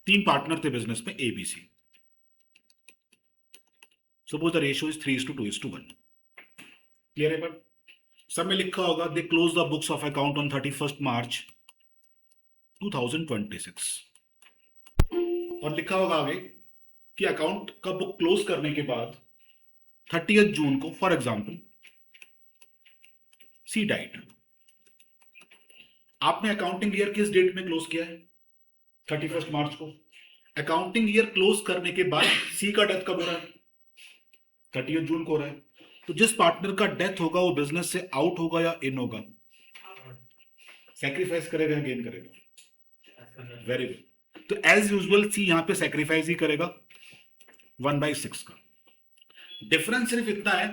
तीन पार्टनर थे बिजनेस में, ABC। Suppose the ratio is 3:2:1। Clear है? पर सब में लिखा होगा they close the books of account on 31 मार्च 2026, और लिखा होगा आगे कि अकाउंट का बुक क्लोज करने के बाद 30 जून को फॉर एग्जाम्पल सी डाइट। आपने अकाउंटिंग ईयर किस डेट में क्लोज किया है? 31 मार्च को। अकाउंटिंग ईयर क्लोज करने के बाद सी का डेथ कब हो रहा है? 30 जून को हो रहा है। तो जिस पार्टनर का डेथ होगा वो बिजनेस से आउट होगा या इन होगा? सैक्रिफाइस करेगा या गेन करेगा? Very good. तो एज यूजुअल सी यहां पे सैक्रिफाइस ही करेगा 1/6 का। डिफरेंस सिर्फ इतना है,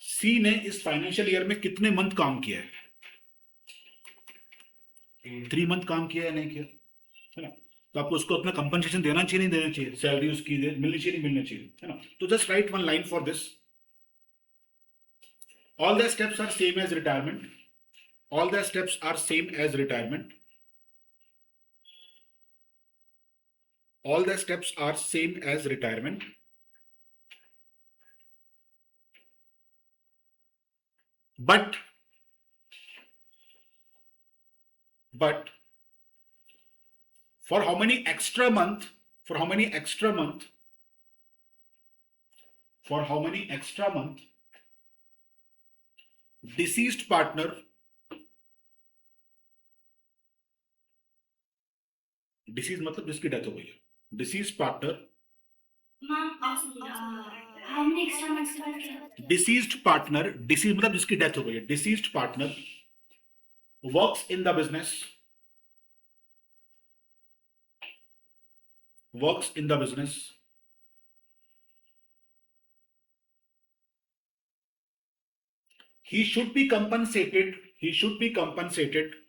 सी ने इस फाइनेंशियल ईयर में कितने मंथ काम किया है? 3 मंथ काम किया है, नहीं किया है ना? तो आपको उसको अपना कंपनसेशन देना चाहिए, नहीं देना चाहिए? सैलरी उसकी मिलनी चाहिए, नहीं मिलनी चाहिए, है ना? तो just write one line for this. All the steps are same as retirement. All the steps are same as retirement. All the steps are same as retirement. But for how many extra month? For how many extra month? For how many extra month? Deceased partner. Deceased मतलब जिसकी death हो गई है। Deceased partner. How many extra months के बाद क्या? Deceased partner. Deceased मतलब जिसकी डेथ हो गई है। Deceased partner works in the business. Works in the business. He should be compensated. He should be compensated.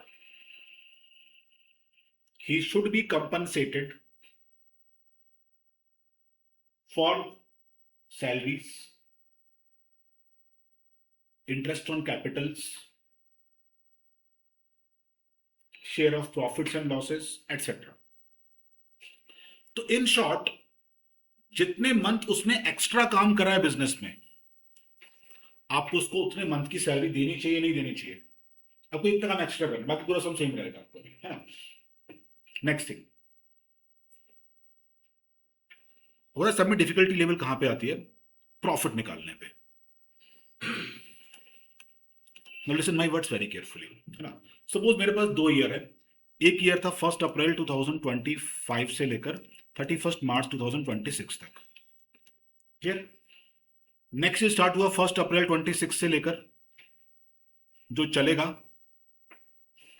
He should be compensated for salaries, interest on capitals, share of profits and losses, etc. तो in short जितने month उसने extra काम करा है business में, आपको उसको उतने मंथ की सैलरी देनी चाहिए, नहीं देनी चाहिए? आपको इतना काम एक्स्ट्रा करना, बाकी पूरा सब सेम रहेगा आपको, है ना? नेक्स्ट थिंग, और सब में डिफिकल्टी लेवल कहां पे आती है? प्रॉफिट निकालने पे। Now listen my words very carefully, है ना? सपोज मेरे पास 2 ईयर है। एक ईयर था 1 अप्रैल 2025 से लेकर 31 मार्च 2026 तक। क्लियर? नेक्स्ट स्टार्ट हुआ 1 अप्रैल 26 से लेकर जो चलेगा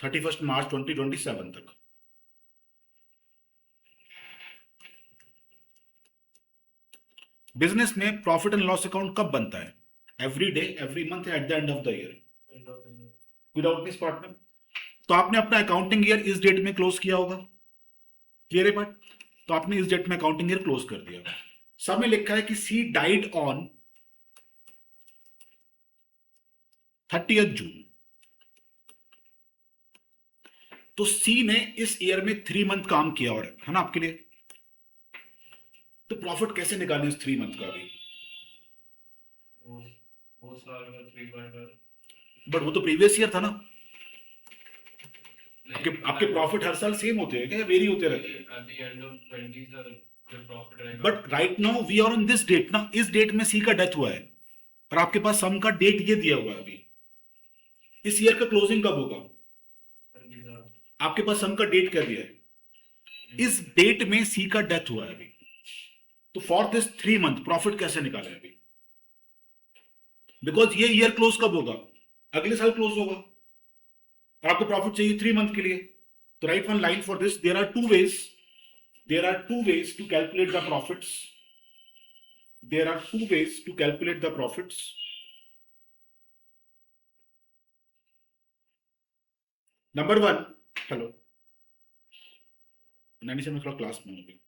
31 मार्च 2027 तक। बिजनेस में प्रॉफिट एंड लॉस अकाउंट कब बनता है? Every day, every month, at the end of the year, without miss partner. तो आपने अपना अकाउंटिंग ईयर इस डेट में क्लोज किया होगा। क्लियर है बात? तो आपने इस डेट में अकाउंटिंग ईयर क्लोज कर दिया। सब में लिखा है कि सी डाइड ऑन 30 जून। तो सी ने इस ईयर में 3 मंथ काम किया, और है ना आपके लिए? तो प्रॉफिट कैसे निकालें इस 3 मंथ का भी? बट वो तो प्रीवियस ईयर था ना। आपके प्रॉफिट हर साल सेम होते हैं क्या, वेरी होते रहते हैं? But right now we are on this date ना, इस डेट में सी का डेथ हुआ है, और आपके पास सम का डेट ये दिया हुआ है अभी। इस ईयर का क्लोजिंग कब होगा? आपके पास सम का डेट क्या दिया है? इस डेट में सी का डेथ हुआ है अभी। तो फॉर दिस 3 मंथ प्रॉफिट कैसे निकाले अभी? बिकॉज ये ईयर क्लोज कब होगा? अगले साल क्लोज होगा, और आपको प्रॉफिट चाहिए 3 मंथ के लिए। तो write one line for this. There are two ways, there are two ways to calculate the profits. There are two ways to calculate the profits. Number one, hello, Naini से मैं थोड़ा क्लास में हूँ अभी।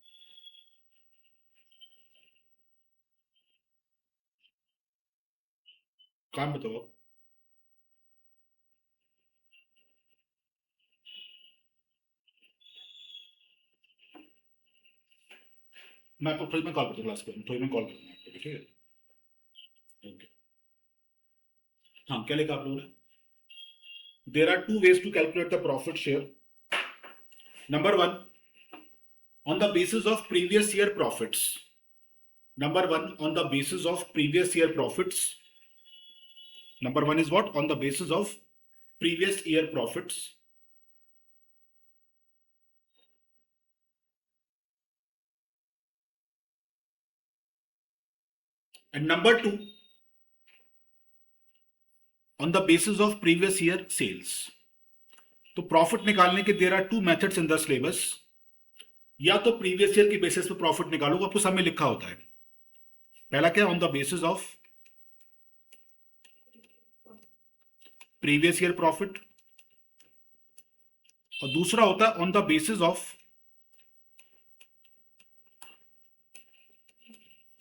काम बताओ। मैं आपको थोड़ी में कॉल करता हूँ, क्लास पर थोड़ी में कॉल करूँगा आपको, ठीक है? ओके। हाँ, क्या लिखा आप लोगों ने? There are two ways to calculate the profit share. Number one, on the basis of previous year profits. Number one, on the basis of previous year profits. Number one is what? On the basis of previous year profits. And number two, on the basis of previous year sales. तो profit निकालने के there are two methods in the syllabus. या तो previous year के basis पे profit निकालो, आपको सामने लिखा होता है. पहला क्या? On the basis of previous year profit, और दूसरा होता है on the basis of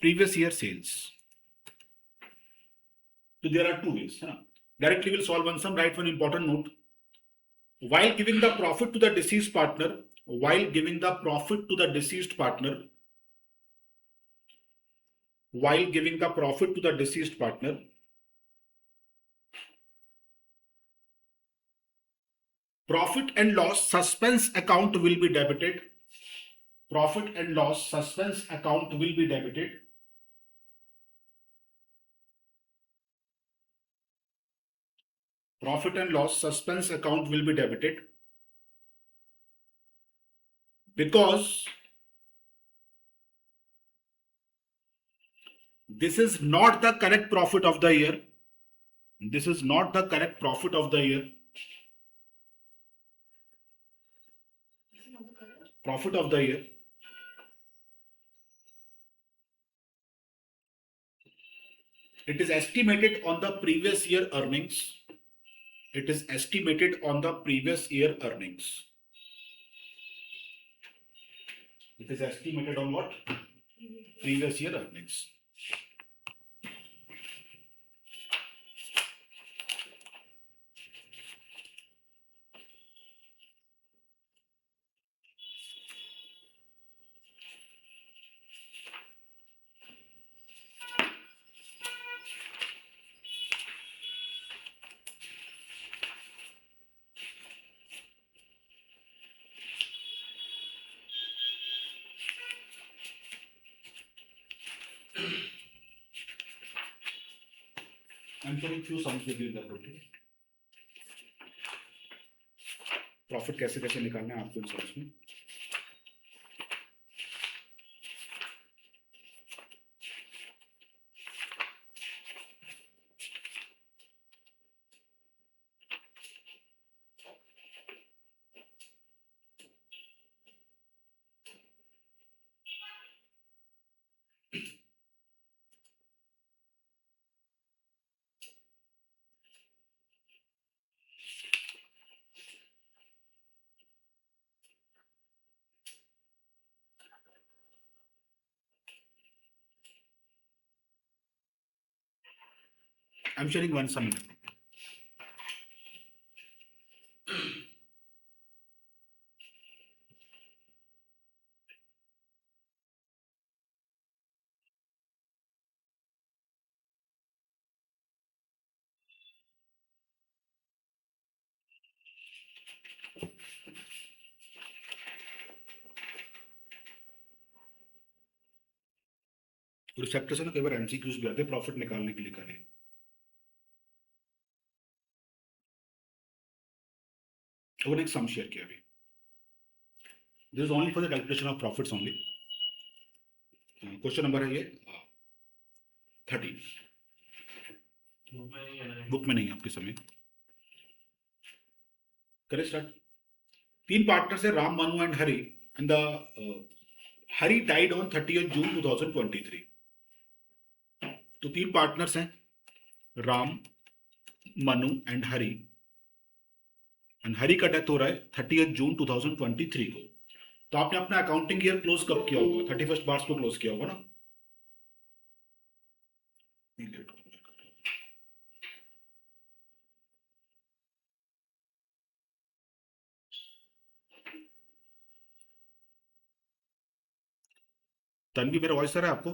previous year sales. So there are two ways. Directly we'll solve one sum. Write one important note. While giving the profit to the deceased partner, while giving the profit to the deceased partner, while giving the profit to the deceased partner, profit and loss suspense account will be debited. Profit and loss suspense account will be debited. Profit and loss suspense account will be debited because this is not the correct profit of the year. This is not the correct profit of the year. Profit of the year. It is estimated on the previous year earnings. It is estimated on the previous year earnings. It is estimated on what? Previous year earnings. I'm showing few sums with you in the book. Profit कैसे कैसे निकालना है आपको इन sums में. I'm sharing one sum. और इस chapter से ना कई बार एमसीक्यूज भी आते हैं प्रॉफिट निकालने के लिए करें. और एक सम शेयर किया अभी. This is only for the calculation of profits only. Question number है ये 13. बुक में नहीं है आपके समय. करें स्टार्ट. तीन पार्टनर्स है, Ram, Manu and Hari. And the Hari died on 30th June 2023. तो तीन पार्टनर्स हैं, राम, मनु एंड हरी. एंड हरी का डेथ हो रहा है 30th June 2023 को. तो आपने अपना अकाउंटिंग ईयर क्लोज कब किया होगा? 31st मार्च को क्लोज किया होगा ना. तन्वी, मेरा वॉइस आ रहा है आपको?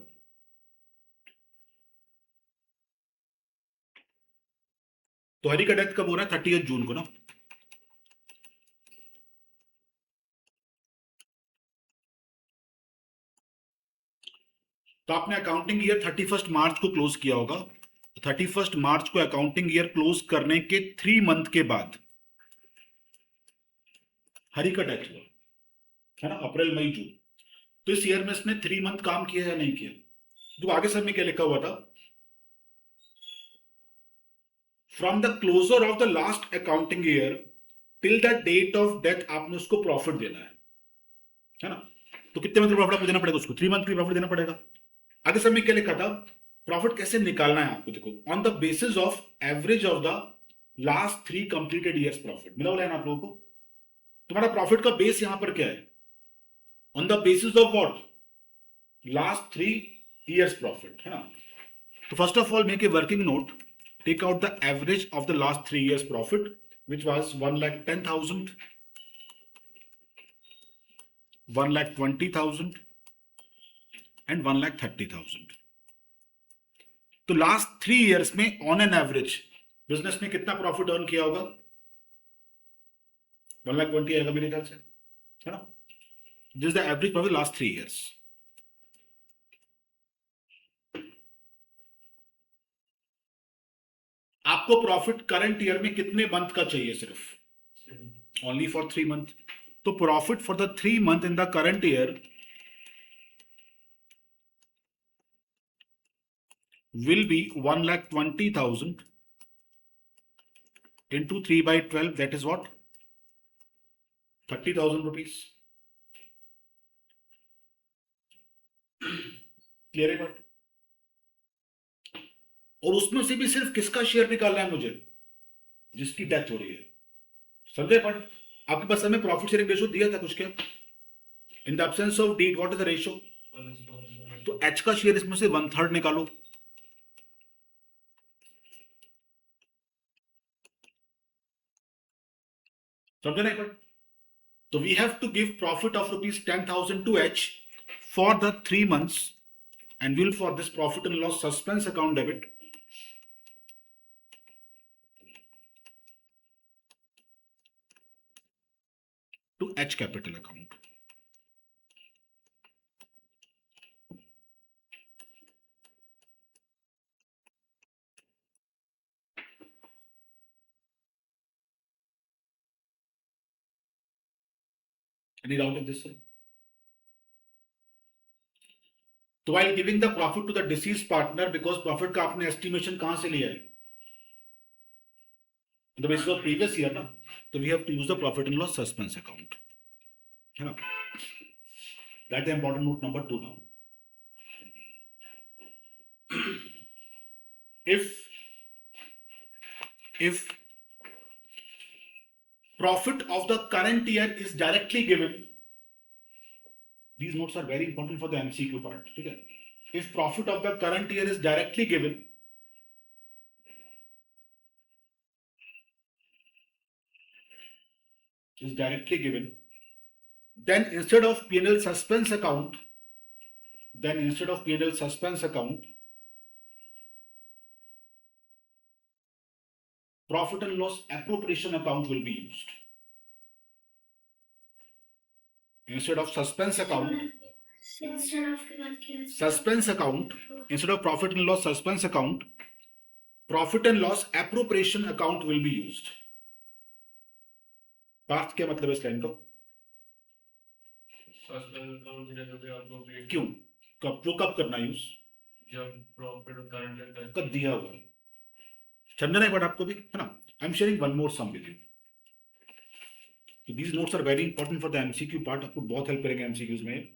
तो हरी का डेथ कब हो रहा है? 30 जून को ना? तो आपने अकाउंटिंग ईयर 31 मार्च को क्लोज किया होगा। 31 मार्च को अकाउंटिंग ईयर क्लोज करने के 3 मंथ के बाद हरी का डेथ हुआ, है ना? अप्रैल मई जून। तो इस ईयर में इसने 3 मंथ काम किया या नहीं किया? जो आगे सब में क्या लिखा हुआ था, from the closure of the last accounting year till the date of death आपने उसको प्रॉफिट देना है ना? तो कितने मंथ का प्रॉफिट आपको देना पड़ेगा उसको? 3 मंथ की प्रॉफिट देना पड़ेगा। आगे सब में क्या लिखा था, प्रॉफिट कैसे निकालना है आपको? देखो, on the basis of average of the last 3 completed years profit. मिला हुआ है ना आप लोगों को? तुम्हारा प्रॉफिट का बेस यहां पर क्या है? On the basis of what? Last 3 years profit, है ना? तो first of all make a working note, take out the average of the last 3 years profit which was 1,10,000, 1,20,000 and 1,30,000। तो लास्ट 3 years में ऑन एन एवरेज बिजनेस ने कितना profit earn किया होगा? 1,20,000 आएगा मेरे ख्याल से, है ना? This is the average profit last 3 years। आपको प्रॉफिट करंट ईयर में कितने मंथ का चाहिए? सिर्फ ओनली फॉर 3 मंथ। तो profit for the 3 month in the current year will be 1,20,000 into 3/12, that is what? 30,000 rupees। Clear है बात? और उसमें से भी सिर्फ किसका शेयर निकालना है मुझे? जिसकी डेथ हो रही है। समझे पढ़? आपके पास हमें प्रॉफिट शेयरिंग रेशो दिया था कुछ क्या? In the absence of deed what is the ratio? तो एच का शेयर इसमें से 1/3 निकालो। समझे ना एक बार? तो we have to give profit of ₹10,000 to H for the 3 months and will for this profit and loss suspense account debit to H capital account। Any doubt in this, sir? तो while giving the profit to the deceased partner, because profit का आपने estimation कहां से लिया है? The basis of previous year ना, तो we have to use the profit and loss suspense account, है ना? That's the important note number 2 now। If profit of the current year is directly given, these notes are very important for the MCQ part, ठीक है? If profit of the current year is directly given, then instead of P&L suspense account, profit and loss appropriation account will be used. Instead of suspense account, instead of profit and loss suspense account, profit and loss appropriation account will be used। Partha, क्या मतलब है इस line का? क्यों? कब करना use? जब profit current कब दिया हुआ है। समझना है बट आपको भी, है ना? I am sharing one more sum with you. These notes are very important for the MCQ part. आपको बहुत हेल्प करेंगे एमसीक्यूज में।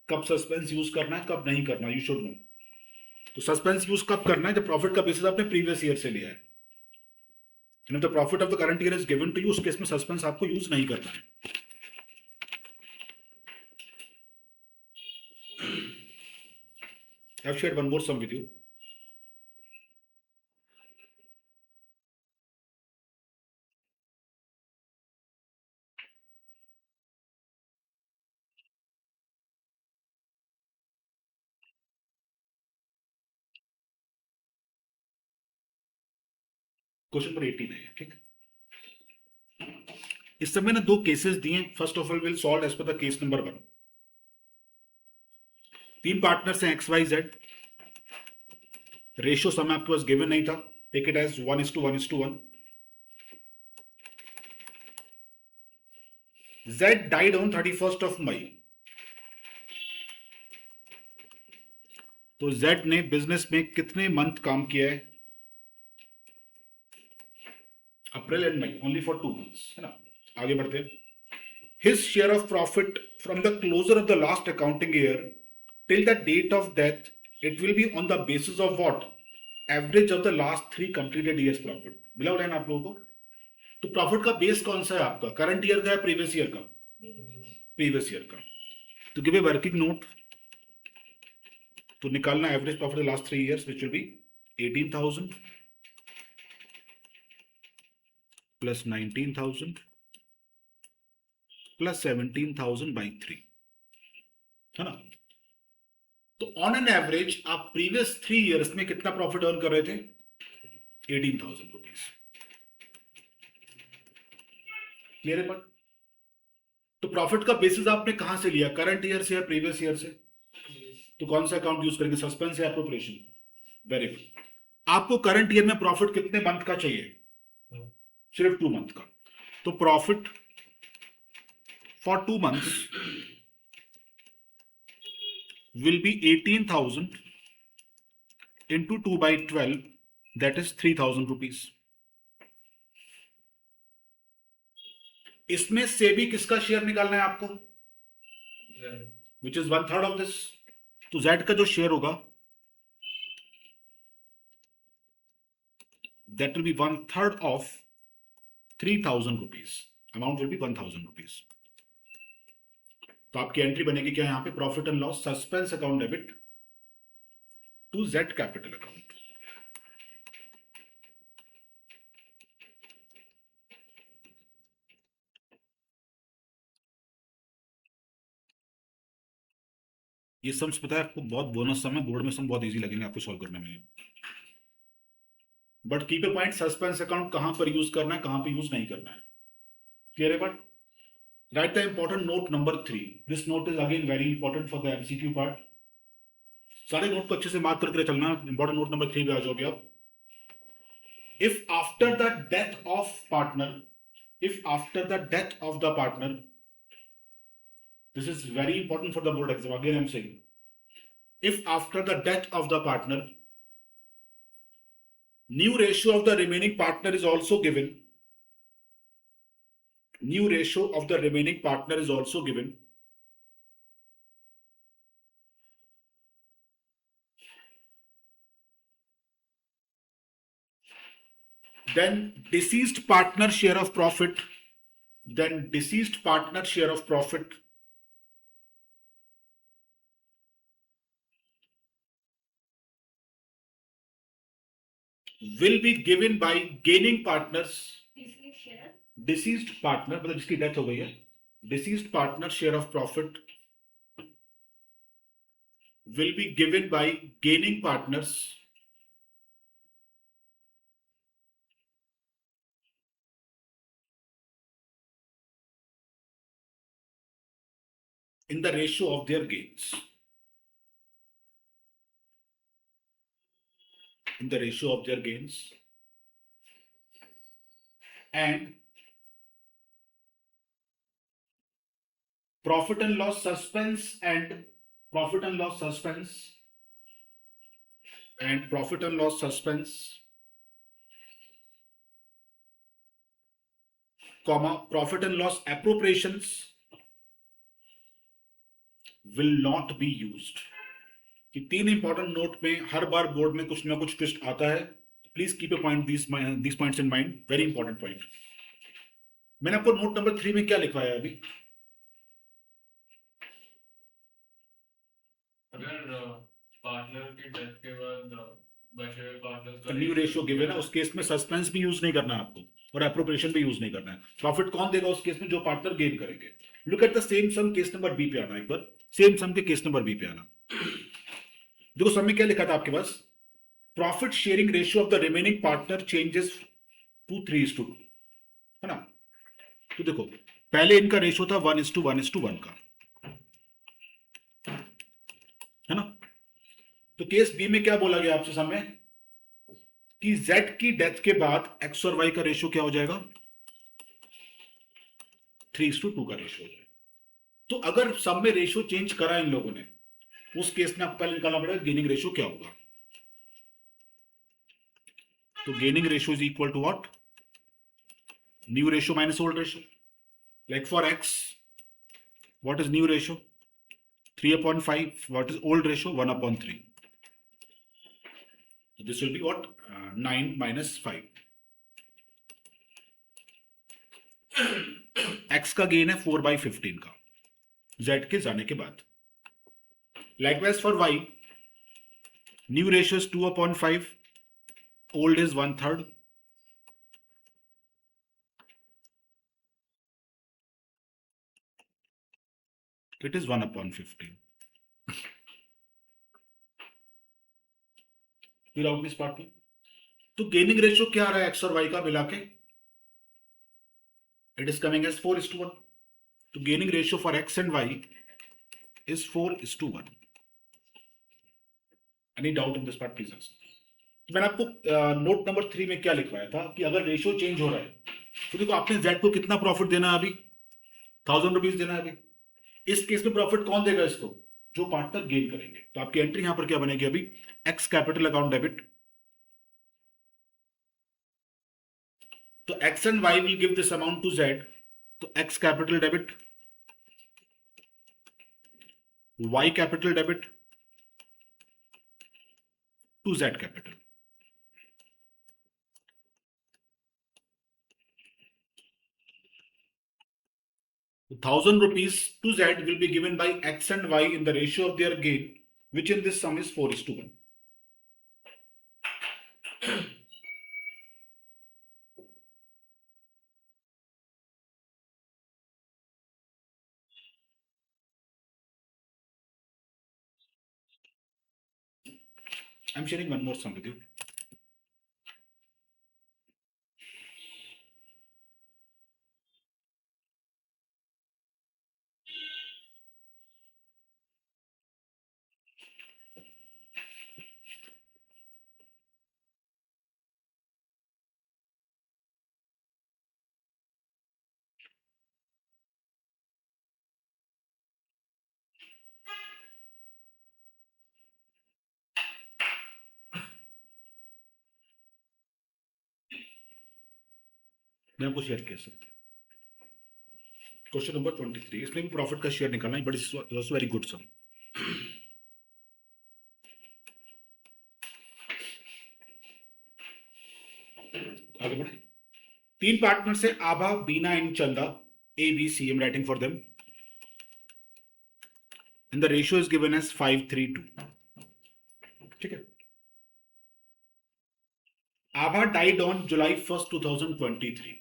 कब सस्पेंस यूज करना है, कब नहीं करना, यू शुड नो। तो सस्पेंस यूज कब करना है? जब प्रॉफिट का बेसिस आपने प्रीवियस ईयर से लिया है। The profit of the current year is given to you, उस केस में सस्पेंस आपको यूज नहीं करना है। I've shared one more sum with you। Question number 18 है, ठीक। इस समय ना दो केसेस दिए। First of all will solve as per the case number 1। 3 partners हैं एक्स वाई जेड। रेशियो समय आपके पास गिवन नहीं था, take it as 1:1:1। Z died on 31st of May। तो जेड ने बिजनेस में कितने मंथ काम किया है? April and May, only for 2 months, है ना। आगे बढ़ते हैं। His share of profit from the closure of the last accounting year till the date of death, it will be on the basis of what? Average of the last 3 completed years profit. मिला हुआ है ना आप लोगों को? तो profit का base कौन सा है आपका? करंट ईयर का या प्रीवियस ईयर का? प्रीवियस ईयर का। तो गिव ए वर्किंग नोट। तो निकालना average profit last 3 years, which will be 18,000 plus 19,000 plus 17,000 by 3, है ना। तो ऑन एन एवरेज आप प्रीवियस 3 years में कितना प्रॉफिट अर्न कर रहे थे? 18,000 रुपीज। क्लियर है? पर तो प्रॉफिट का बेसिस आपने कहां से लिया? करंट ईयर से या प्रीवियस ईयर से? तो कौन सा अकाउंट यूज करेंगे? सस्पेंस या एप्रोप्रिएशन? Very good. आपको करंट ईयर में प्रॉफिट कितने मंथ का चाहिए? सिर्फ 2 month का। तो profit for 2 months will be 18,000 into 2/12, that is 3,000 rupees। इसमें से भी किसका शेयर निकालना है आपको? Which is 1/3 of this. तो जेड का जो शेयर होगा that will be 1/3 of 3,000 rupees। Amount will be 1,000 rupees। तो आपकी एंट्री बनेगी क्या यहां पे? Profit and loss suspense account debit to Z capital account. ये सम्स पता है आपको बहुत बोनस सम है, बोर्ड में सम बहुत इजी लगेंगे आपको सॉल्व करने में। But keep a point, suspense account कहां पर यूज करना है, कहां पर यूज नहीं करना है। क्लियर है? But right the important note number 3। This note is again very important for the MCQ part. सारे नोट को अच्छे से मार्क करके चलना। इंपॉर्टेंट नोट नंबर 3 पे आ जाओगे आप। If after the death of partner, if after the death of the partner, this is very important for the board exam, again I'm saying, if after the death of the partner, new ratio of the remaining partner is also given, new ratio of the remaining partner is also given, then deceased partner share of profit, then deceased partner share of profit will be given by gaining partners, deceased partner मतलब जिसकी death हो गई है, deceased partner share of profit will be given by gaining partners in the ratio of their gains, in the ratio of their gains, and profit and loss suspense and profit and loss suspense and profit and loss suspense, comma profit and loss appropriations will not be used। कि 3 important note में हर बार board में कुछ ना कुछ twist आता है। Please keep a point this points in mind, very important point. मैंने आपको नोट नंबर 3 में क्या लिखवाया अभी? अगर पार्टनर की डेथ के बाद बचे हुए पार्टनर्स का न्यू रेशियो गिवन है, उस केस में सस्पेंस भी यूज नहीं करना है आपको और एप्रोप्रिएशन भी यूज नहीं करना है। प्रॉफिट कौन देगा उस केस में? जो पार्टनर गेन करेंगे। Look at the same sum case number B पे आना, एक बार सेम सम के केस नंबर बी पे आना। देखो सम में क्या लिखा था आपके पास? Profit sharing ratio of the remaining partner changes to 3:2, है ना। तो देखो पहले इनका रेशो था 1:1:1 का, है ना। तो केस बी में क्या बोला गया आपसे सामने कि z की डेथ के बाद x और y का रेशियो क्या हो जाएगा, 3:2 का रेशियो हो जाएगा। तो अगर सब में रेशियो चेंज करा इन लोगों ने, उस केस में आपको पहले निकालना पड़ेगा गेनिंग रेशियो क्या होगा। तो gaining ratio is equal to what, new ratio minus old ratio. Like for x what is new ratio, 3/5, what is old ratio, 1/3. So this will be what, 9 minus 5. x का gain है 4/15 का z के जाने के बाद। Likewise for y, new ratio is 2/5, old is 1/3. It is 1/15. फिर out this part में तो गेनिंग रेशियो क्या आ रहा है x और y का मिला के, it is coming as 4:1. तो gaining ratio for x and y is 4:1. Any doubt in this part please ask. तो मैंने आपको नोट नंबर 3 में क्या लिखवाया था कि अगर रेशियो चेंज हो रहा है तो देखो आपने z को कितना प्रॉफिट देना है, अभी 1000 रुपीज देना है अभी। इस केस में प्रॉफिट कौन देगा इसको, जो पार्टनर गेन करेंगे। तो आपकी एंट्री यहां पर क्या बनेगी अभी, x कैपिटल अकाउंट डेबिट, तो x and y will give this amount to z, तो x capital debit, y capital debit to z capital. ₹1000 to z will be given by x and y in the ratio of their gain, which in this sum is 4:1. I'm sharing one more sum with you. मैं आपको share किया sir, question number 23, इसमें भी profit का share निकालना है, but it's also very good sum. आगे बढ़े। 3 पार्टनर से Abha, Beena and Chanda, A B C, am writing for them, and the ratio is given as 5:3:2। ठीक है। Abha died on July 1st 2023।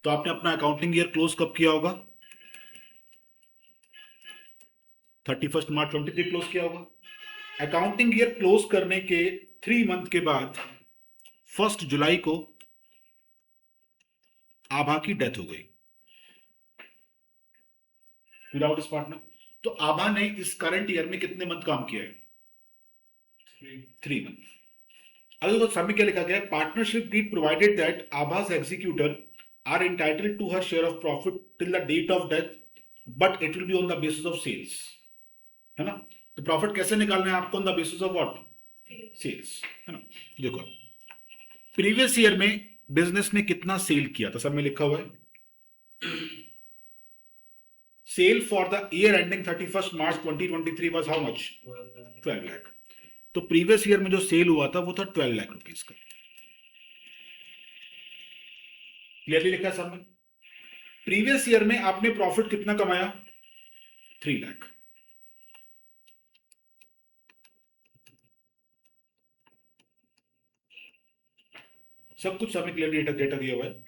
तो आपने अपना अकाउंटिंग ईयर क्लोज कब किया होगा, 31 मार्च 23 क्लोज किया होगा। अकाउंटिंग ईयर क्लोज करने के 3 मंथ के बाद 1 जुलाई को आभा की डेथ हो गई विदाउट इस पार्टनर। तो आभा ने इस करंट ईयर में कितने मंथ काम किया है, 3 मंथ। अगर तो सब में क्या लिखा गया है, पार्टनरशिप डीड प्रोवाइडेड दैट आभास executor are entitled to her share of profit till the date of death, but it will be on the basis of sales, है ना। तो प्रॉफिट कैसे निकालना है आपको, on the basis of what, sales, है ना। देखो प्रीवियस ईयर में बिजनेस ने कितना सेल किया था, सब में लिखा हुआ है। Sale for the year ending 31 March 2023 was how much, 12 lakh. तो प्रीवियस ईयर में जो सेल हुआ था वो था 12 लाख रुपीस का। क्लियरली लिखा है सब में। प्रीवियस ईयर में आपने प्रॉफिट कितना कमाया, 3 लाख। सब कुछ सब में क्लियरली डेटा दिया हुआ है।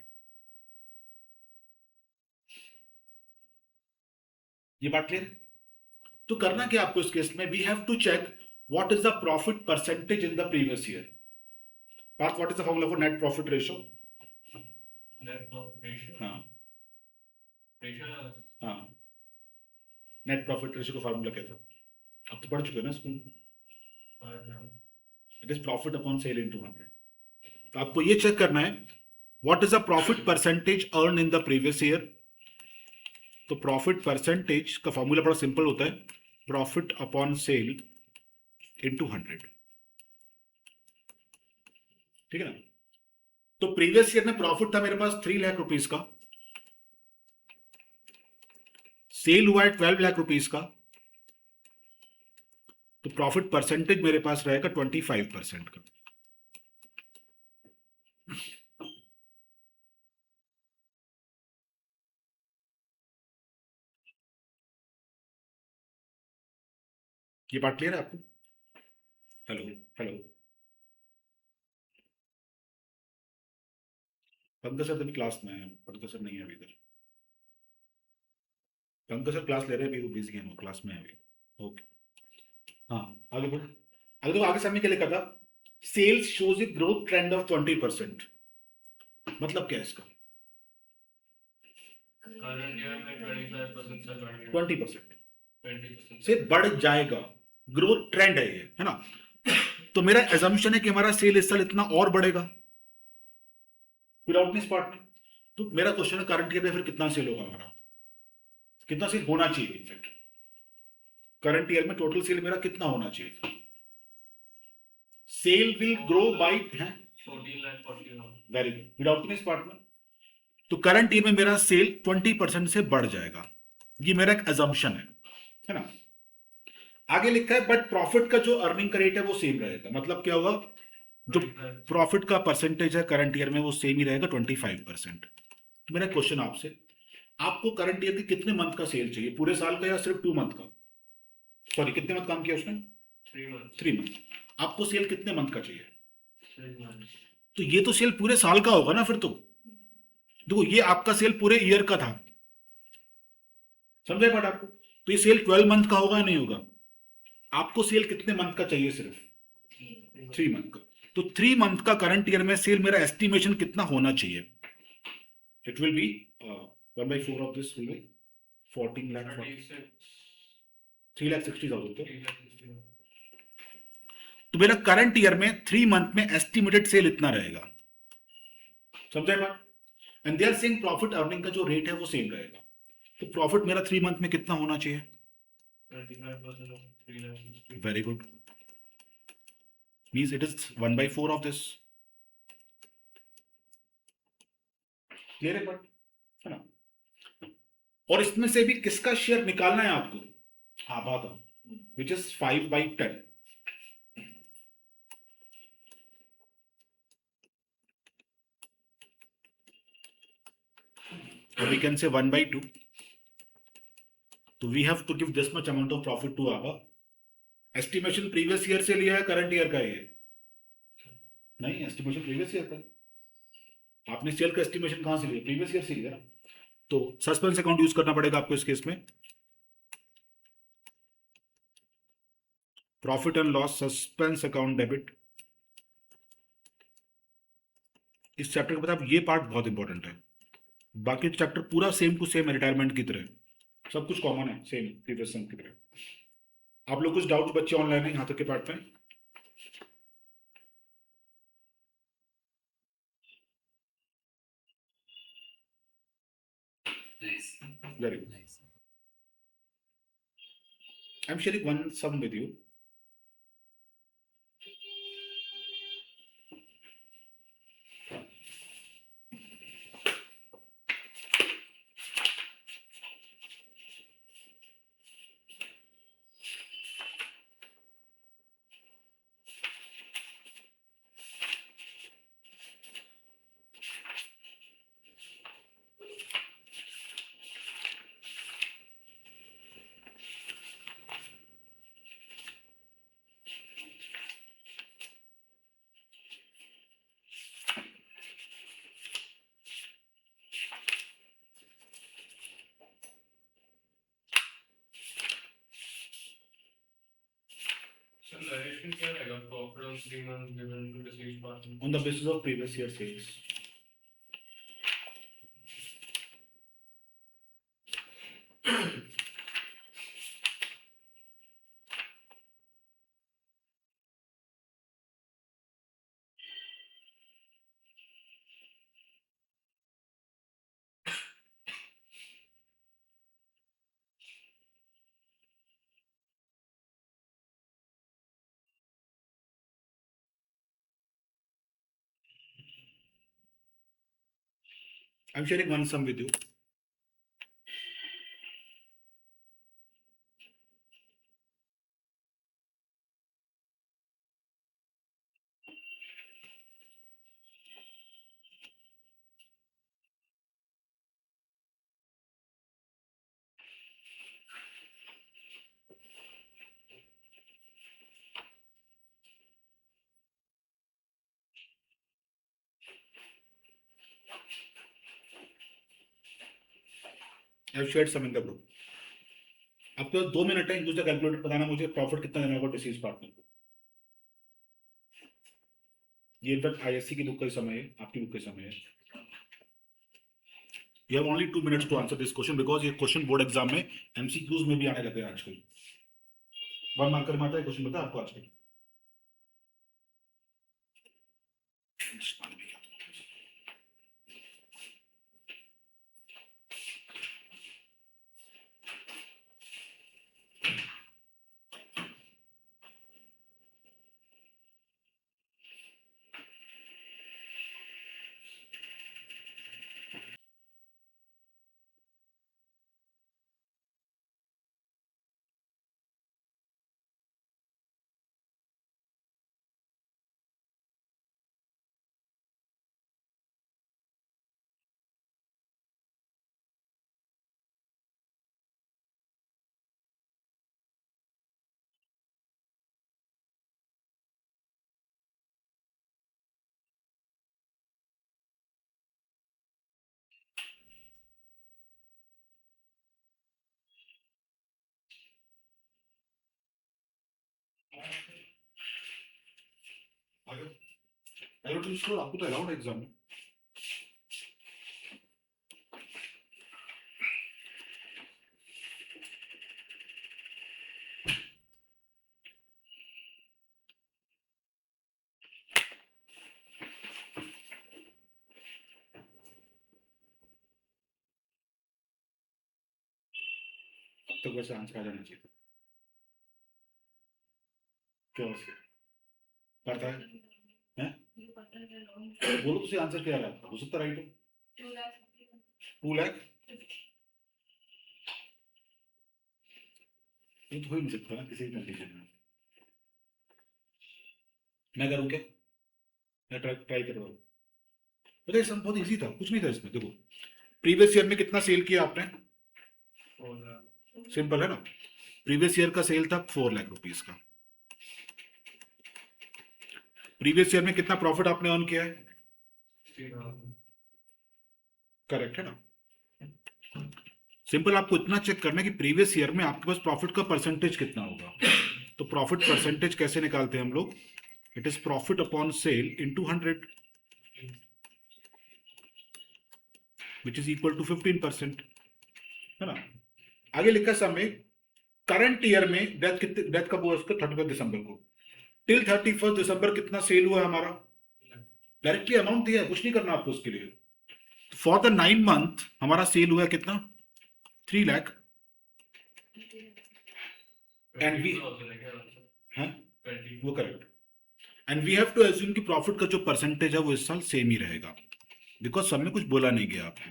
ये बात क्लियर है। तो करना क्या आपको इस केस में, we have to check what is the profit percentage in the previous year. What is the formula for net profit ratio, net profit ratio हाँ रेशियो हाँ, नेट प्रॉफिट रेशियो का फार्मूला क्या था? अब तो पढ़ चुके हैं ना स्कूल में। It is profit upon sale into 100। तो आपको ये चेक करना है what is the profit percentage earn in the previous year. तो प्रॉफिट परसेंटेज का फॉर्मूला बड़ा सिंपल होता है, प्रॉफिट अपॉन सेल इनटू 100। ठीक है ना? तो प्रीवियस ईयर में प्रॉफिट था मेरे पास 3 लाख रुपीस का, सेल हुआ है 12 लाख रुपीस का, तो प्रॉफिट परसेंटेज मेरे पास रहेगा 25% का। ये बात क्लियर है आपको? हेलो हेलो, पंकज सर अभी क्लास में है, पंकज सर नहीं है अभी इधर। पंकज सर क्लास ले रहे हैं अभी, वो बिजी हैं, वो क्लास में है अभी। ओके, हाँ आगे बढ़ो। आगे तो आगे समय के लिए लिखा था sales shows a growth trend of 20%। मतलब क्या है इसका? करंट ईयर में 25% से बढ़ गया 20% 20% से बढ़ जाएगा, ग्रोथ ट्रेंड है ये, है ना? तो मेरा एजम्पशन है कि हमारा सेल इस साल इतना और बढ़ेगा विदाउट दिस पार्ट में। तो मेरा क्वेश्चन है करंट ईयर में फिर कितना सेल होगा हमारा, कितना सेल होना चाहिए? इनफैक्ट करंट ईयर में टोटल सेल मेरा कितना होना चाहिए? सेल विल ग्रो बाई, है 14 lakh 40 very good, without this part में। तो करंट ईयर में मेरा सेल 20% से बढ़ जाएगा, ये मेरा एक एजम्पशन है ना? आगे लिखा है बट प्रॉफिट का जो अर्निंग का रेट है वो सेम रहेगा। मतलब क्या होगा? जो प्रॉफिट का परसेंटेज है करंट ईयर में वो सेम ही रहेगा 25%। तो मेरा क्वेश्चन आपसे, आपको करंट ईयर के कितने मंथ का सेल चाहिए? पूरे साल का या सिर्फ 2 मंथ का? सॉरी, कितने मंथ काम किया उसने? 3 months 3 मंथ। आपको सेल कितने मंथ का चाहिए? 3 months तो ये तो सेल पूरे साल का होगा ना फिर तो। देखो ये आपका सेल पूरे ईयर का था, समझे बात आपको? तो ये सेल 12 मंथ का होगा या नहीं होगा? आपको सेल कितने मंथ का चाहिए? सिर्फ 3 मंथ का। तो 3 मंथ का करंट ईयर में सेल मेरा एस्टिमेशन कितना होना चाहिए? It will B 1/4 of this will be 14 lakh 36 3,60,000। 360 तो मेरा करंट ईयर में 3 मंथ में एस्टिमेटेड सेल इतना रहेगा, समझे बात? And they are saying profit earning का जो रेट है वो सेम रहेगा। तो प्रॉफिट मेरा 3 मंथ में कितना होना चाहिए? 25% of 360 very good, means it is 1/4 of this. Clear है बात, है ना? और इसमें से भी किसका शेयर निकालना है आपको? आधा, which is 5/10। or we can say 1/2. तो we have to give this much amount of profit to ABA. Estimation previous year से लिया है, करंट ईयर का है ये? नहीं, एस्टिमेशन प्रीवियस ईयर का। आपने सेल का एस्टिमेशन कहां से लिया? प्रीवियस ईयर से लिया ना। तो सस्पेंस अकाउंट यूज करना पड़ेगा आपको इस केस में। Profit and loss suspense account debit. इस चैप्टर के बाद ये पार्ट बहुत इंपॉर्टेंट है। बाकी चैप्टर पूरा सेम टू सेम है, रिटायरमेंट की तरह, सब कुछ कॉमन है, सेम प्रीवियस सम की तरह। आप लोग कुछ डाउट बच्चे ऑनलाइन है यहाँ तक के पार्ट में? Very good, I am sharing one sum with you. So narration क्या रहेगा? Profit on 3 months given to deceased partner. On the basis of previous year sales. I'm sharing one sum with you. I've shared some in the group. अब तो 2 minute है, दूसरा calculator बताना मुझे profit कितना देना होगा डिसीज पार्टनर को। ये इनफैक्ट आईएससी की बुक का समय है, आपकी बुक का समय है। You have only 2 minutes to answer this question because ये क्वेश्चन बोर्ड एग्जाम में एमसीक्यूज में भी आने लगे हैं आजकल। 1 मार्कर में आता है क्वेश्चन, बता आपको आजकल। आपको तो अलाउड एग्जाम में। अब तक वैसे आंसर आ जाना चाहिए था। क्या पता है? हैं? बोलो तुझे आंसर क्या रहा हो सकता राइट हो। 2 लाख ये तो हो ही नहीं सकता ना किसी भी कंडीशन में। मैं करूँ क्या? मैं ट्राई करूँ। पता है, बहुत इजी था, कुछ नहीं था इसमें। देखो प्रीवियस ईयर में कितना सेल किया आपने, सिंपल है ना। प्रीवियस ईयर का सेल था 4 लाख रुपीस का। प्रीवियस ईयर में कितना प्रॉफिट आपने अर्न किया है, करेक्ट है ना। सिंपल आपको इतना चेक करना है कि प्रीवियस ईयर में आपके पास प्रॉफिट का परसेंटेज कितना होगा। तो प्रॉफिट परसेंटेज कैसे निकालते हैं हम लोग, it is profit upon sale into 100 which is equal to 15%, है ना। आगे लिखा सम में करंट ईयर में डेथ कब हुआ उसका, 31 दिसंबर को। टिल 31 दिसंबर कितना सेल हुआ हमारा, डायरेक्टली अमाउंट दिया है, कुछ नहीं करना आपको उसके लिए। फॉर द 9 मंथ हमारा सेल हुआ कितना, 3 लाख। एंड वी वो correct. And we have to assume कि प्रॉफिट का जो परसेंटेज है वो इस साल सेम ही रहेगा, बिकॉज सब में कुछ बोला नहीं गया आपको,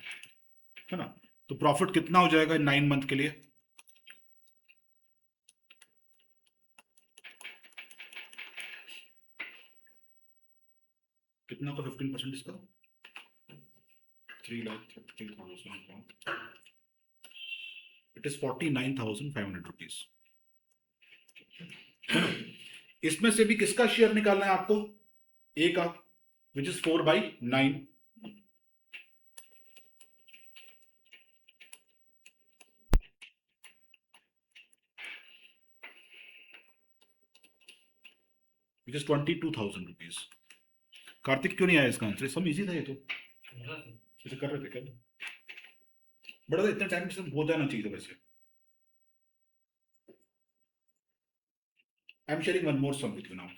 है ना। तो प्रॉफिट कितना हो जाएगा 9 मंथ के लिए, कितना का 15% इसका, 3,30,000, इट इज 49,500 रुपीज। इसमें से भी किसका शेयर निकालना है आपको, ए का, which is 4/9। Which is 22,000 rupees. Kartik क्यों नहीं आया इसका आंसर, सब इजी था ये तो, इसे कर रहे थे क्या, बड़ा इतना टाइम से हो जाना चाहिए था वैसे। I am sharing one more sum with you now.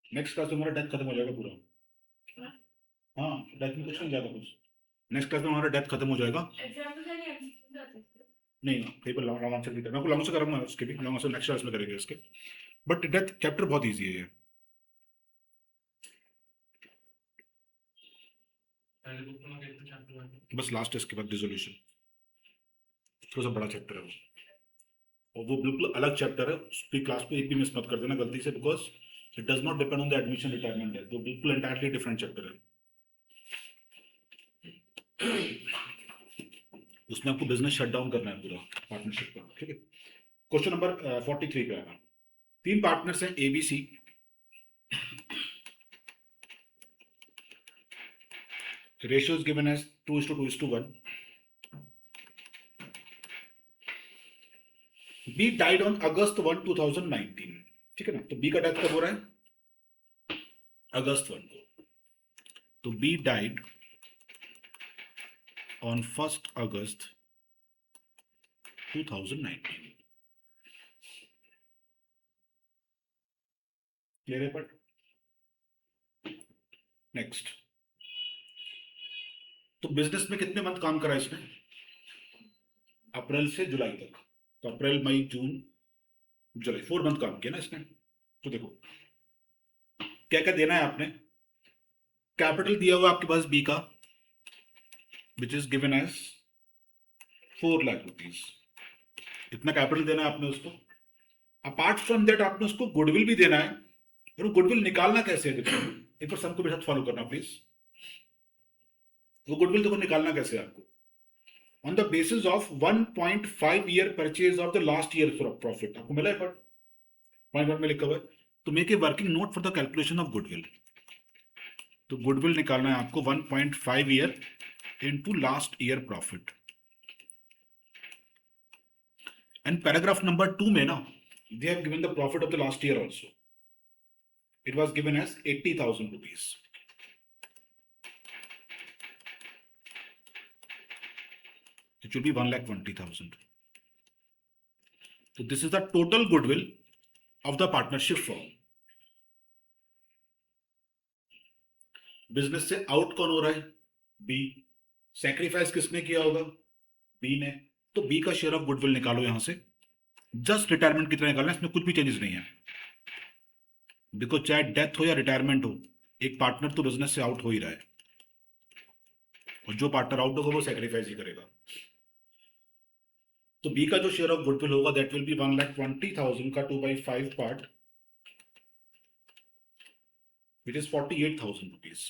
Next class में हमारा डेथ खत्म हो जाएगा पूरा। हाँ, डेथ में कुछ नहीं ज्यादा कुछ। नेक्स्ट क्लास में हमारा डेथ खत्म हो जाएगा। नहीं, कहीं पर लॉन्ग आंसर भी करना, लॉन्ग आंसर करूंगा उसके भी, लॉन्ग आंसर नेक्स्ट क्लास में करेंगे उसके। बट डेथ चैप्टर बहुत इजी है ये। पहले बुक में कितने चैप्टर हैं? बस लास्ट है, इसके बाद डिसोल्यूशन, थोड़ा सा बड़ा चैप्टर है वो, और वो बिल्कुल अलग चैप्टर है, उसकी क्लास पे एक भी मिस मत कर देना गलती से, because it does not depend on the admission retirement है, वो बिल्कुल एंटायरली डिफरेंट चैप्टर है। उसमें आपको बिजनेस शट डाउन करना है पूरा पार्टनरशिप का, ठीक है। क्वेश्चन नंबर 43 पे आना। 3 पार्टनर्स हैं ABC, ratio is given as 2:2:1। B died on August 1, 2019, ठीक है ना। तो बी का डेथ कब हो रहा है? अगस्त 1 को। तो B died on 1 August 2019। Clear है? बट नेक्स्ट, तो बिजनेस में कितने मंथ काम करा इसने? अप्रैल से जुलाई तक, तो अप्रैल मई जून जुलाई, 4 मंथ काम किया ना इसने। तो देखो क्या क्या देना है आपने। कैपिटल दिया हुआ आपके पास बी का, which is given as 4 lakh rupees, इतना कैपिटल देना है आपने उसको। अपार्ट फ्रॉम दैट आपने उसको गुडविल भी देना है, और वो गुडविल निकालना कैसे है देखो, एक बार सबको मेरे साथ फॉलो करना प्लीज। वो गुडविल देखो निकालना कैसे है आपको, on the basis of 1.5 year purchase of the last year profit, आपको मिला है बट पॉइंट 1 में लिखा हुआ है, तो make a working note for the calculation of goodwill. तो गुडविल निकालना है आपको 1.5 year into last year profit. And paragraph number 2 में ना, they have given the profit of the last year also, it was given as 80,000 rupees. It will be 1,20,000. So this is the total goodwill of the partnership firm. Business से out कौन हो रहा है? B. Sacrifice किसने किया होगा? B ने। तो बी का शेयर ऑफ गुडविल निकालो यहां से, जस्ट रिटायरमेंट कितना निकालना है, इसमें कुछ भी चेंजेस नहीं है, बिकॉज चाहे डेथ हो या रिटायरमेंट हो, एक पार्टनर तो बिजनेस से आउट हो ही रहा है, और जो पार्टनर आउट होगा वो सैक्रिफाइस ही करेगा। तो बी का जो शेयर ऑफ गुडविल होगा दैट विल बी 1,20,000 का 2/5 part, which is 48,000 rupees.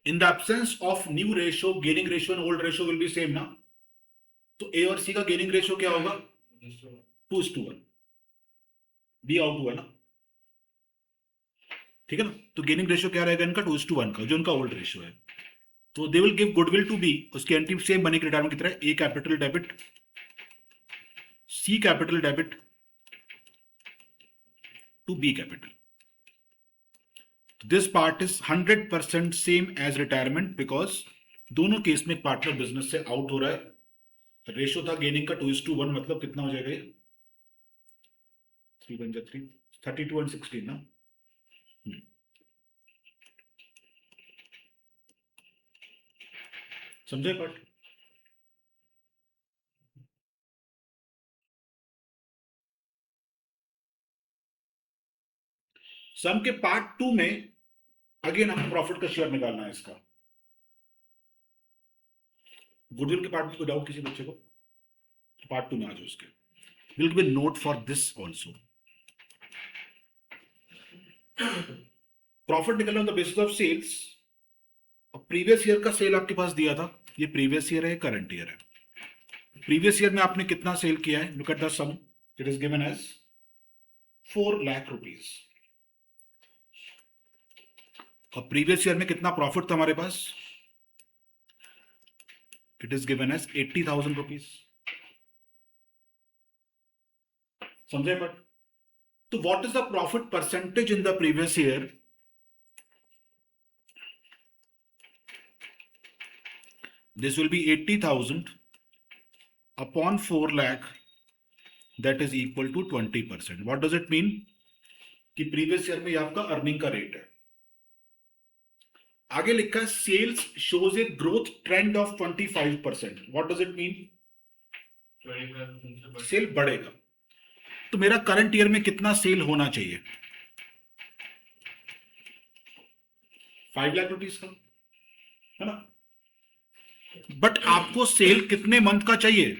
In the absence of new ratio, gaining ratio and old ratio will be same ना। तो ए और सी का गेनिंग रेशियो क्या होगा? 2:1। बी आउट हुआ ना, ठीक है ना। तो गेनिंग रेशियो क्या रहेगा इनका? 2:1 का, जो इनका ओल्ड रेशियो है। तो they will give goodwill to B, उसकी एंट्री सेम बनेगी रिटायरमेंट की तरह, A capital debit, C capital debit to B capital. This part is 100% same as retirement, because दोनों केस में पार्टनर बिजनेस से आउट हो रहा है। रेशियो था गेनिंग का 2:1, मतलब कितना हो जाएगा? 3 बन जाए 3, 32 and 16 ना। समझे पार्ट? सम के पार्ट 2 में अगेन हमें प्रॉफिट का शेयर निकालना है इसका। गुडविल के पार्ट में कोई डाउट किसी बच्चे को? पार्ट 2 में आ जाओ उसके। Will give note for this also. Profit निकलना on the basis of sales. Previous year का सेल आपके पास दिया था, ये प्रीवियस ईयर है, करंट ईयर है। प्रीवियस ईयर में आपने कितना सेल किया है? Look at the sum, it is given as 4 lakh rupees. और प्रीवियस ईयर में कितना प्रॉफिट था हमारे पास? It is given as 80,000 rupees. समझे? बट तो what is the profit percentage in the previous year? This will be 80,000 upon 4 lakh, that is equal to 20%. What does it mean? कि previous year में आपका earning का rate है। आगे लिखा है sales shows a growth trend of 25%. What does it mean? 25% से बढ़ सेल बढ़ेगा। तो मेरा करंट ईयर में कितना सेल होना चाहिए? 5 लाख रुपीस का, है ना? बट आपको सेल कितने मंथ का चाहिए?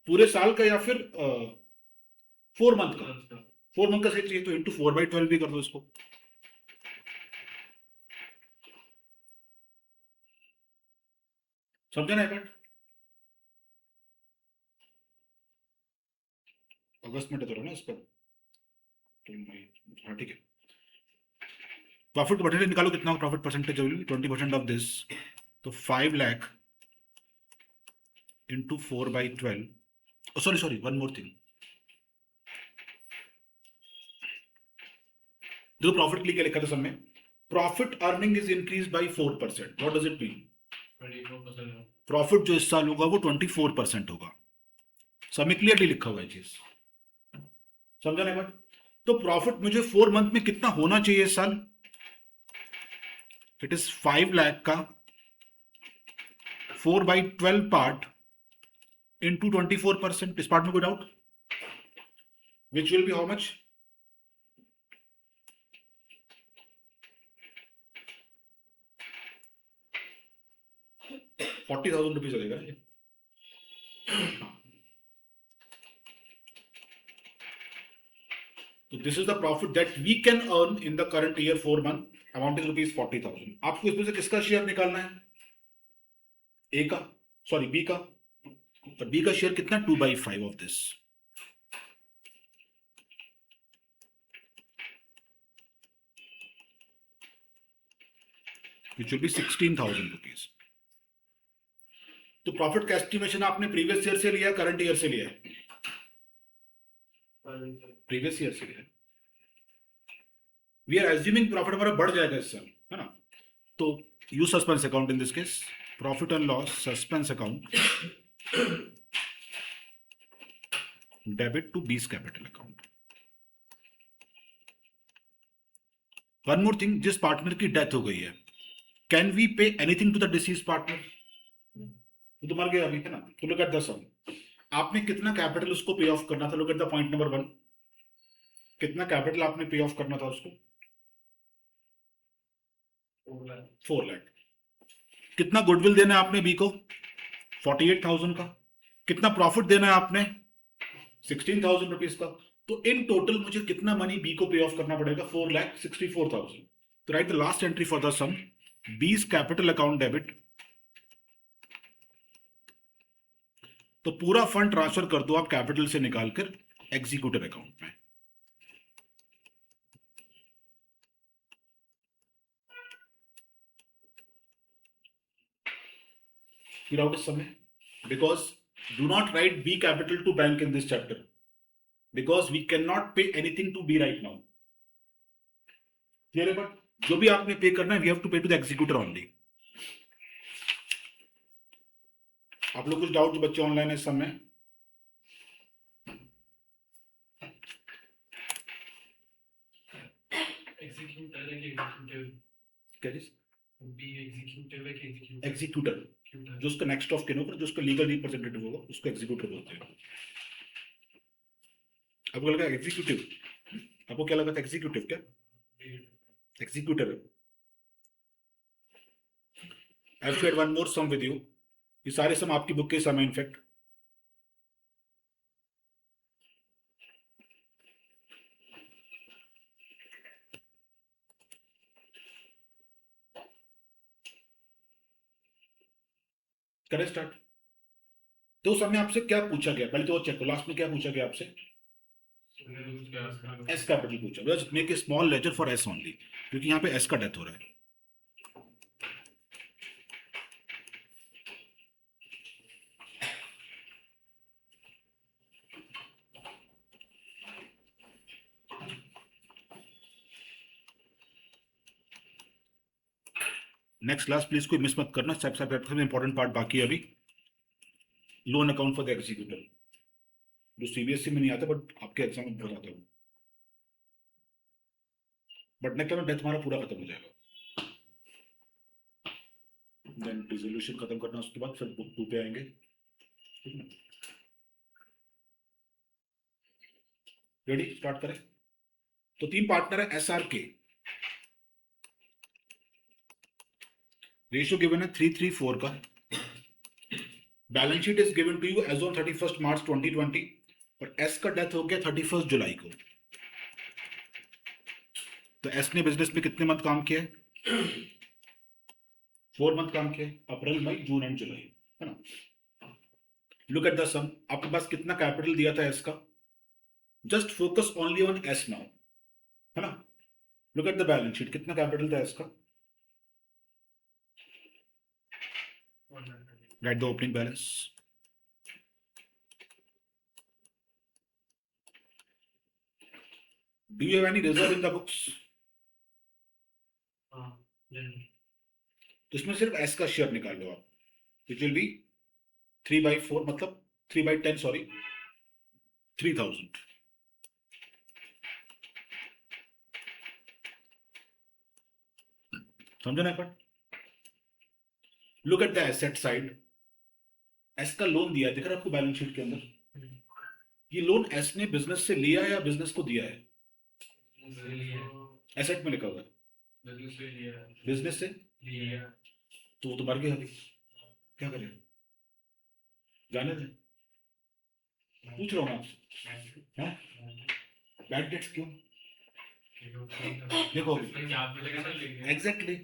पूरे साल का या फिर 4 मंथ का? 4 मंथ का सेल चाहिए तो इंटू 4/12 भी कर दो इसको। समझे ना ये बात? अगस्त में तो रहा ना इसका, तो हाँ ठीक है। प्रॉफिट परसेंटेज निकालो, कितना प्रॉफिट परसेंटेज होगी? 20% ऑफ दिस, तो 5 lakh into 4/12। Sorry sorry, one more thing, देखो प्रॉफिट के लिए क्या लिखा था सब में? Profit earning is increase by 4%। What does it mean? 24%। Profit जो इस साल होगा वो 24% होगा। सब में क्लियरली लिखा हुआ है चीज, समझा ना बात? तो प्रॉफिट मुझे 4 मंथ में कितना होना चाहिए इस साल? इट इज 5 लाख का 4/12 पार्ट इंटू 24%। इस पार्ट में कोई doubt? Which will be how much? 40,000 rupees लगेगा ये। So this is the profit that we can earn in the current year 4 month. Amount is rupees 40,000. आपको इसमें से किसका शेयर निकालना है? ए का, सॉरी बी का। और बी का शेयर कितना? 2/5 of this, which will be 16,000 rupees. तो प्रॉफिट का एस्टिमेशन आपने प्रीवियस ईयर से लिया, करंट ईयर से लिया? प्रीवियस ईयर से लिया। वी आर एज्यूमिंग प्रॉफिट हमारा बढ़ जाएगा इस साल, है ना? तो use suspense account in this case, profit and loss suspense account, debit to B's capital account. One more thing, जिस पार्टनर की डेथ हो गई है, can we pay anything to the deceased partner? वो तो मर गया अभी, है ना? तो लुक एट द सम, आपने कितना कैपिटल उसको पे ऑफ करना था? Look at the point number 1, कितना कैपिटल आपने पे ऑफ करना था उसको? 4 लाख। कितना गुडविल देना है आपने बी को? 48,000 का। कितना प्रॉफिट देना है आपने? 16,000 रुपीज का। तो इन टोटल मुझे कितना मनी बी को पे ऑफ करना पड़ेगा? 4,64,000। तो right the last entry for the sum, B's capital account debit. तो पूरा फंड ट्रांसफर कर दो आप कैपिटल से निकालकर एग्जीक्यूटिव अकाउंट में। Clear out is somewhere? Because do not write B capital to bank in this chapter, because we cannot pay anything to B right now. Clear है? But जो भी आपने पे करना है, we have to pay to the executor only. आप लोग कुछ डाउट जो बच्चे ऑनलाइन है इस समय? एग्जीक्यूटर है कि एग्जीक्यूटिव? क्या चीज? बी एग्जीक्यूटिव है कि एग्जीक्यूटिव? एग्जीक्यूटर, जो उसका नेक्स्ट ऑफ किन होगा, जो उसका लीगल रिप्रेजेंटेटिव होगा, उसको एग्जीक्यूटर बोलते हैं। आपको लगा एग्जीक्यूटिव? आपको क्या लगा था एग्जीक्यूटिव? क्या एग्जीक्यूटर है? I have shared one more sum with you. ये सारे सम आपकी बुक के सम है इनफैक्ट। करें स्टार्ट। तो उस समय आपसे क्या पूछा गया? पहले तो वो चेक करो, लास्ट में क्या पूछा गया आपसे? एस कैपिटल पूछा। बस make a small ledger for S only, क्योंकि यहाँ पे एस का डेथ हो रहा है। नेक्स्ट क्लास प्लीज कोई मिस मत करना, सब इंपॉर्टेंट पार्ट बाकी है अभी। Loan account for the executor, जो सीबीएसई में नहीं आता बट आपके एग्जाम में बताता हूँ। बट नेक्स्ट टाइम डेथ हमारा पूरा खत्म हो जाएगा, देन डिसोल्यूशन खत्म करना, उसके बाद फिर बुक 2 पे आएंगे, ठीक है ना? रेडी, स्टार्ट करें। तो 3 पार्टनर है S R K, ratio given है 3:3:4 का। Balance sheet is given to you as on 31 March 2020 और एस का डेथ हो गया 31 जुलाई को। तो एस ने बिजनेस में कितने मंथ काम किया है? 4 मंथ काम किया है, अप्रैल मई जून एंड जुलाई, है ना। लुक एट द सम, आपके पास कितना कैपिटल दिया था एस का? Just focus only on S now, है ना। Look at the balance sheet, कितना कैपिटल था एस का? Right the opening balance. Do you have any reserve in the books? तो इसमें सिर्फ एस का शेयर निकाल लो आप, इट विल बी 3/4, मतलब 3/10, सॉरी, 3000। समझो ना पर। Look at the asset side, S का लोन दिया है, दिख रहा है आपको बैलेंस शीट के अंदर? ये लोन एस ने बिजनेस से लिया है या बिजनेस को दिया है? एसेट में लिखा हुआ है बिजनेस से लिया। तो वो तो मर गया अभी, क्या करें? जाने दे, पूछ रहा हूँ मैं आपसे, हैं? बैड डेट्स क्यों? देखो एग्जैक्टली,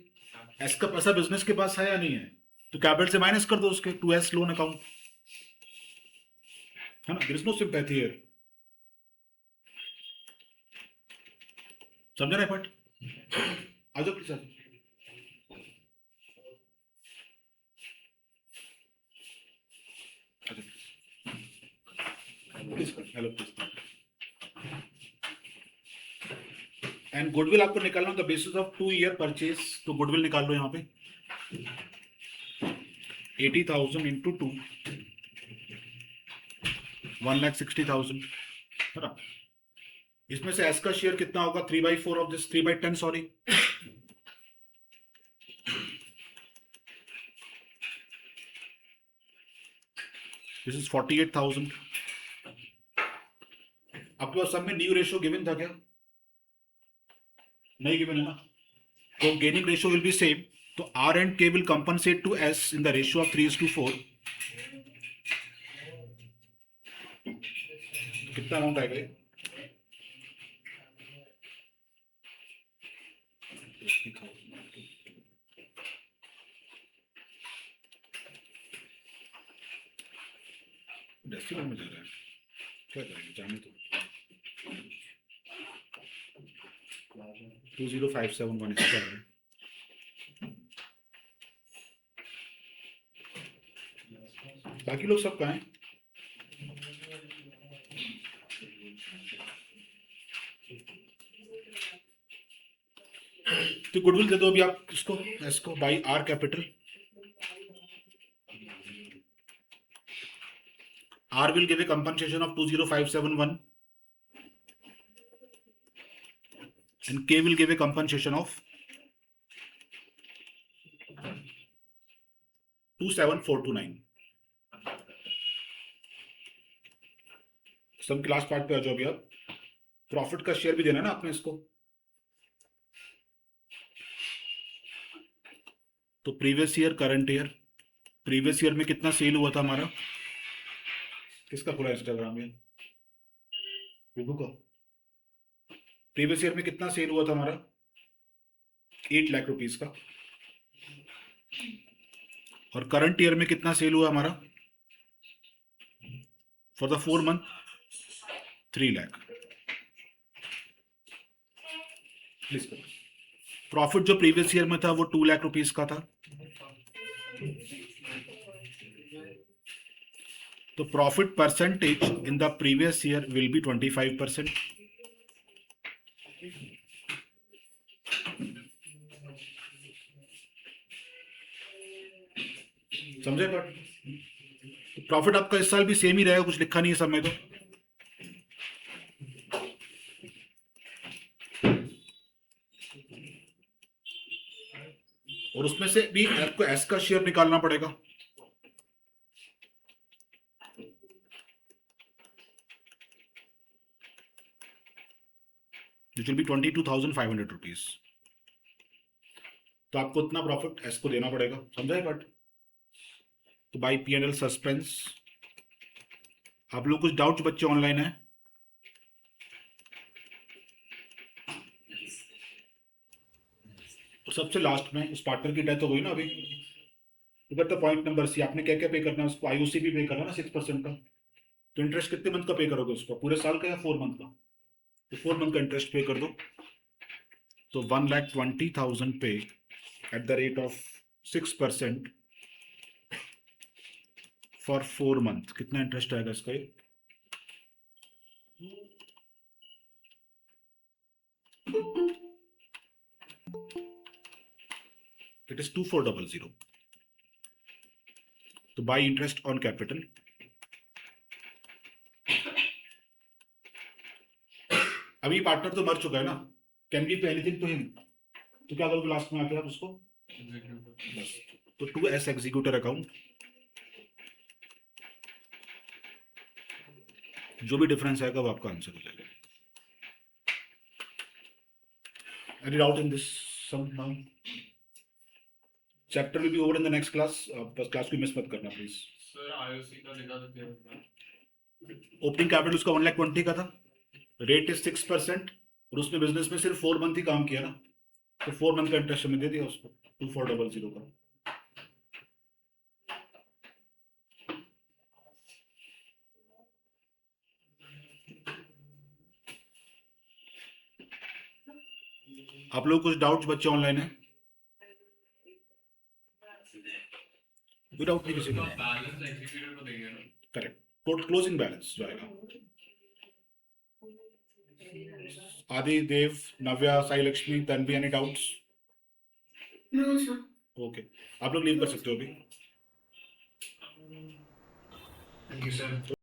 एस का पैसा बिजनेस के पास है या नहीं है, तो कैपिटल से माइनस कर दो उसके, टू एस लोन अकाउंट, है ना। There is no sympathy here, समझ रहे पॉइंट? आ जाओ please, please hello please. And goodwill आपको निकालना the basis of 2 year purchase, तो गुडविल निकाल लो यहाँ पे 80,000 इंटू 2, 1,60,000, है ना। इसमें से एस का शेयर कितना होगा? 3/4 of this, 3/10, sorry. This is 48,000। आपके पास सब में न्यू रेशियो गिवन था क्या? नहीं गिवन है ना, तो gaining ratio will be same, तो R and K will compensate to S in the ratio of 3:4। कितना अमाउंट आएगा ये? डेसिमल में जा रहा है, क्या करेंगे, जाने तो 20571 इसका है। बाकी लोग सब कहाँ हैं? तो गुडविल दे दो अभी आप इसको, इसको by R capital. R will give a compensation of 20571 and K will give a compensation of 27429। Sum class part पे आ जाओ अभी आप। प्रॉफिट का शेयर भी देना है ना आपने इसको, तो previous year, current year. Previous year में कितना सेल हुआ था हमारा? किसका खुला इंस्टाग्राम में? विभू का। प्रीवियस ईयर में कितना सेल हुआ था हमारा? 8 लाख रुपीस का। और करंट ईयर में कितना सेल हुआ हमारा for the 4 month? 3 lakh. Please करो। प्रॉफिट जो प्रीवियस ईयर में था वो 2 लाख रुपीस का था, तो profit percentage in the previous year will be 25%। समझे? बट प्रॉफिट आपका इस साल भी सेम ही रहेगा, कुछ लिखा नहीं है सब में। तो और उसमें से भी आपको एस का शेयर निकालना पड़ेगा। Which will be 22,500 rupees. तो आपको इतना प्रॉफिट एस को देना पड़ेगा, समझा है बट। तो बाई P&L सस्पेंस। आप लोग कुछ डाउट बच्चे ऑनलाइन है? तो सबसे लास्ट में उस पार्टनर की डेथ हो गई ना अभी, तो पॉइंट नंबर सी, आपने क्या क्या पे करना है उसको, IOC भी पे करना ना 6% का। तो इंटरेस्ट कितने मंथ का पे करोगे उसको, पूरे साल का या 4 मंथ का? तो 4 मंथ का इंटरेस्ट पे कर दो। तो 1,20,000 पे at the rate of 6% for 4 month, कितना इंटरेस्ट आएगा इसका? It is 2400। तो बाई इंटरेस्ट ऑन कैपिटल, अभी पार्टनर तो मर चुका है ना, कैन बी पे एनीथिंग टू हिम, तो क्या करोगे लास्ट में आके आप उसको? एग्जीक्यूटिव। बस। तो 2S एग्जीक्यूटर अकाउंट, जो भी डिफरेंस आएगा वो आपका आंसर हो जाएगा। Any doubt in this sum now? Chapter will be over in the next class, बस क्लास को मिस मत करना प्लीज। सर आईओसी का दिखा सकते हैं? ओपनिंग कैपिटल उसका 1,20,000 का था, रेट इज 6%, और उसने बिजनेस में सिर्फ 4 मंथ ही काम किया ना, तो 4 मंथ का इंटरेस्ट हमने दे दिया उसको 2400 का। आप लोग कुछ डाउट्स बच्चे ऑनलाइन है? कोई डाउट नहीं किसी को? बैलेंस एग्जीक्यूटिव को देंगे ना? करेक्ट, टोटल क्लोजिंग बैलेंस जो आएगा। Aadi, Dev, Navya, Sai Lakshmi, Tanvi, any doubts? No sir. Okay, आप लोग लीव कर सकते हो अभी। Thank you sir.